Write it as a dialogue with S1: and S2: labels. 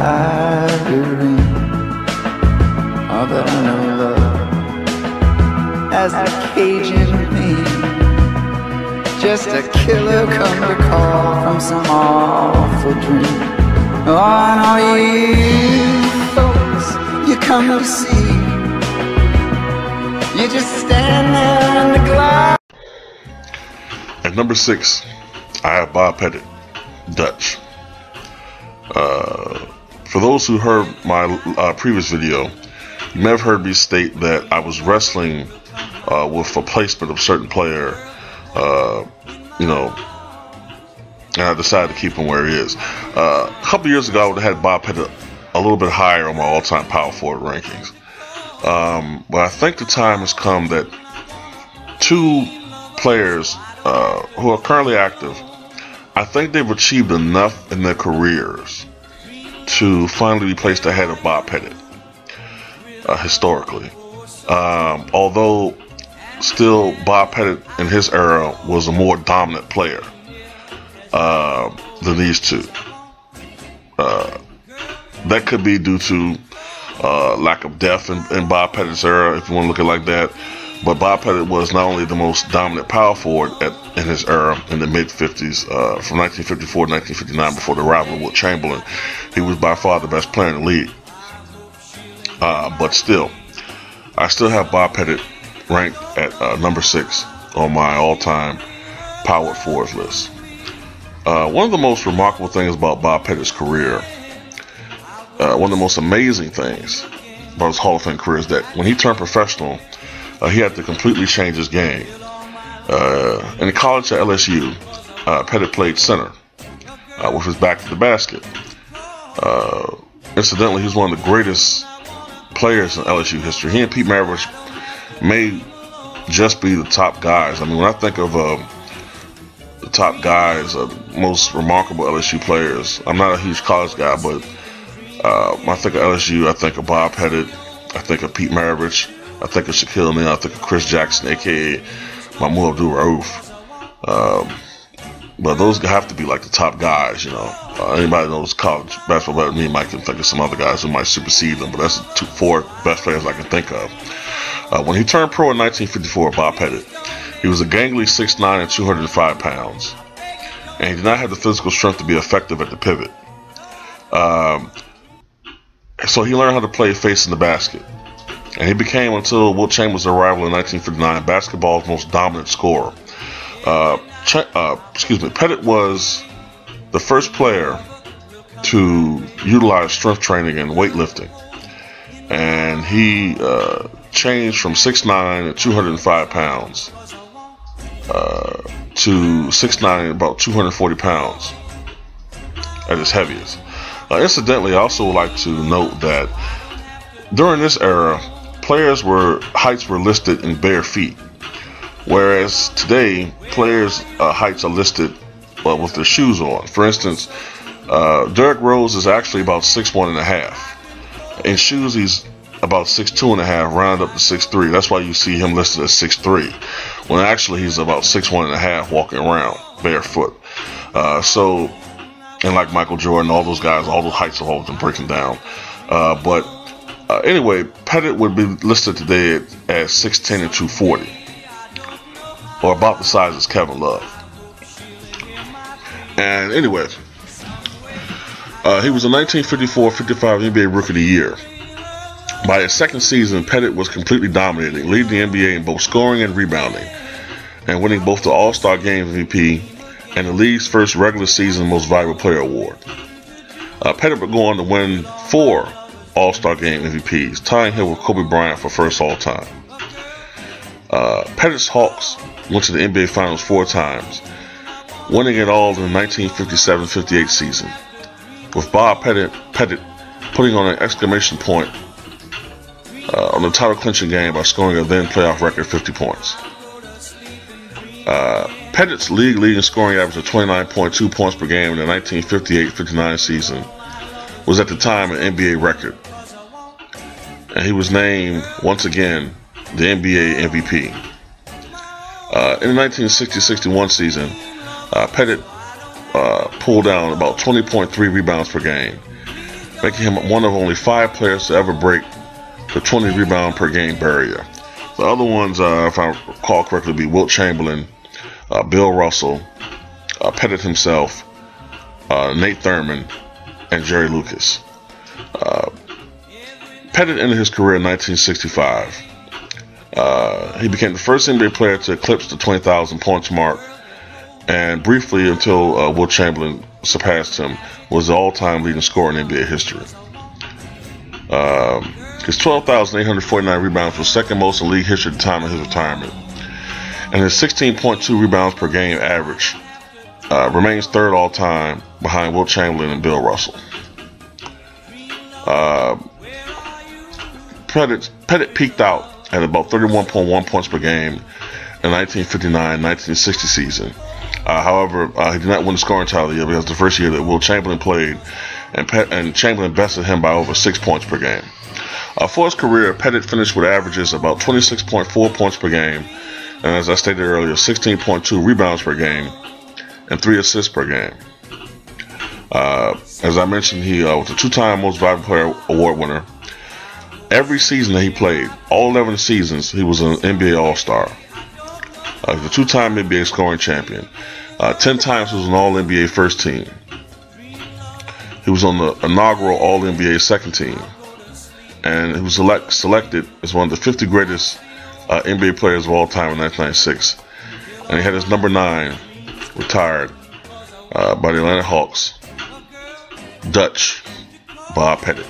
S1: staggering. All that I know love as the Cajun pain. Just a killer come to call from some awful dream. Oh, and all you folks you come to see, you just stand there in the glass.
S2: At number 6, I have Bob Pettit, Dutch. For those who heard my previous video, you may have heard me state that I was wrestling with a placement of a certain player, and I decided to keep him where he is. A couple years ago, I would have had Bob Pettit a little bit higher on my all-time power forward rankings. But I think the time has come that two players who are currently active, I think they've achieved enough in their careers to finally be placed ahead of Bob Pettit, historically. Although still Bob Pettit in his era was a more dominant player than these two. That could be due to lack of depth in Bob Pettit's era, if you want to look at it like that. But Bob Pettit was not only the most dominant power forward in his era in the mid-50s, from 1954 to 1959, before the arrival of Wilt Chamberlain. He was by far the best player in the league. But still, I still have Bob Pettit ranked at number 6 on my all-time power forwards list. One of the most remarkable things about Bob Pettit's career, one of the most amazing things about his Hall of Fame career, is that when he turned professional, he had to completely change his game. In college at LSU, Pettit played center with his back to the basket. Incidentally, he was one of the greatest players in LSU history. He and Pete Maravich may just be the top guys. I mean, when I think of the top guys, most remarkable LSU players, I'm not a huge college guy, but when I think of LSU, I think of Bob Pettit, I think of Pete Maravich, I think of Shaquille O'Neal, I think of Chris Jackson, aka Mahmoud Abdul-Rauf. But those have to be like the top guys, you know. Anybody knows college basketball better than me might can think of some other guys who might supersede them, but that's the 4 best players I can think of. When he turned pro in 1954, Bob Pettit, he was a gangly 6'9" and 205 pounds, and he did not have the physical strength to be effective at the pivot. So he learned how to play facing the basket, and he became, until Wilt Chamberlain's arrival in 1959, basketball's most dominant scorer. Pettit was the first player to utilize strength training and weightlifting, and he changed from 6'9" and 205 pounds to 6'9" and about 240 pounds at his heaviest. Incidentally, I also would like to note that during this era, players' heights were listed in bare feet, whereas today players' heights are listed with their shoes on. For instance, Derrick Rose is actually about 6'1" and a half. In shoes, he's about 6'2" and a half, round up to 6'3". That's why you see him listed as 6'3", when actually he's about 6'1" and a half, walking around barefoot. And like Michael Jordan, all those guys, all those heights have always been breaking down. Anyway, Pettit would be listed today at 6'10" and 240, or about the size as Kevin Love. And anyway, he was a 1954-55 NBA Rookie of the Year. By his second season, Pettit was completely dominating, leading the NBA in both scoring and rebounding, and winning both the All-Star Game MVP and the league's first regular season Most Valuable Player award. Pettit would go on to win 4 All-Star Game MVPs, tying him with Kobe Bryant for first all-time. Pettit's Hawks went to the NBA Finals 4 times, winning it all in the 1957-58 season, with Bob Pettit putting on an exclamation point on the title-clinching game by scoring a then playoff record 50 points. Pettit's league-leading scoring average of 29.2 points per game in the 1958-59 season was at the time an NBA record, and he was named once again the NBA MVP. In the 1960-61 season, Pettit pulled down about 20.3 rebounds per game, making him one of only 5 players to ever break the 20 rebound per game barrier. The other ones, if I recall correctly, would be Wilt Chamberlain, Bill Russell, Pettit himself, Nate Thurman, and Jerry Lucas. Pettit ended his career in 1965. He became the first NBA player to eclipse the 20,000 points mark, and briefly until Wilt Chamberlain surpassed him, was the all-time leading scorer in NBA history. His 12,849 rebounds was second most in league history at the time of his retirement, and his 16.2 rebounds per game average remains third all-time behind Wilt Chamberlain and Bill Russell. Pettit peaked out at about 31.1 points per game in the 1959-1960 season. However, he did not win the scoring title the year because the first year that Wilt Chamberlain played, and Chamberlain bested him by over 6 points per game. For his career, Pettit finished with averages about 26.4 points per game, and as I stated earlier, 16.2 rebounds per game, and 3 assists per game. As I mentioned, he was a 2-time Most Valuable Player award winner. Every season that he played, all 11 seasons, he was an NBA All-Star. He was a 2-time NBA scoring champion. 10 times he was an All-NBA first team. He was on the inaugural All-NBA second team. And he was selected as one of the 50 greatest NBA players of all time in 1996. And he had his number 9 retired by the Atlanta Hawks, Dutch Bob Pettit.